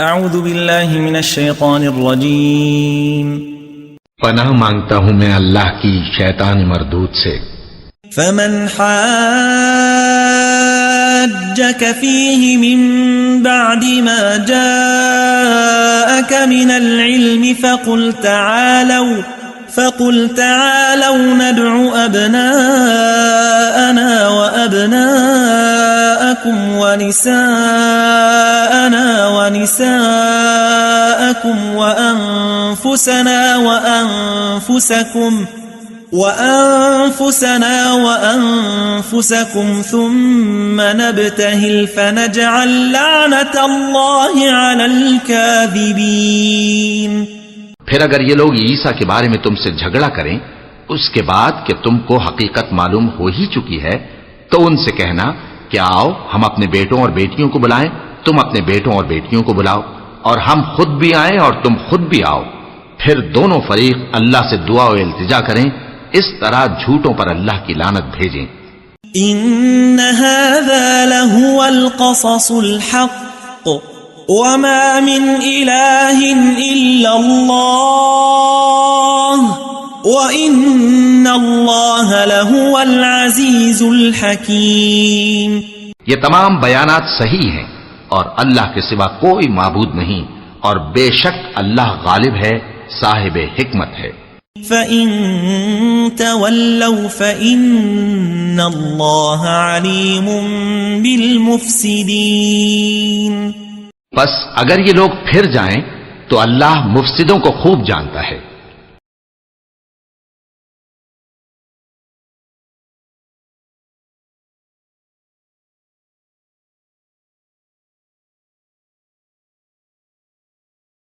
اعوذ باللہ من الشیطان الرجیم پناہ مانگتا ہوں میں اللہ کی شیطان مردود سے۔ فمن حاجك فيه من بعد ما جاءك من العلم فقل تعالوا ندع أبناءنا وأبناءكم ونساءنا ونساءكم وأنفسنا وأنفسكم ثم نبتهل فنجعل لعنة الله على الكاذبين۔ پھر اگر یہ لوگ عیسیٰ کے بارے میں تم سے جھگڑا کریں اس کے بعد کہ تم کو حقیقت معلوم ہو ہی چکی ہے، تو ان سے کہنا کہ آؤ ہم اپنے بیٹوں اور بیٹیوں کو بلائیں، تم اپنے بیٹوں اور بیٹیوں کو بلاؤ، اور ہم خود بھی آئیں اور تم خود بھی آؤ، پھر دونوں فریق اللہ سے دعا و التجا کریں، اس طرح جھوٹوں پر اللہ کی لعنت بھیجیں۔ ان هذا لهو القصص الحق وما من اله الا الله وان الله لهو العزيز الحكيم۔ یہ تمام بیانات صحیح ہیں اور اللہ کے سوا کوئی معبود نہیں، اور بے شک اللہ غالب ہے، صاحب حکمت ہے۔ فَإِن تَوَلَّوْا فَإِنَّ اللَّهَ عَلِيمٌ بِالْمُفْسِدِينَ۔ بس اگر یہ لوگ پھر جائیں تو اللہ مفسدوں کو خوب جانتا ہے۔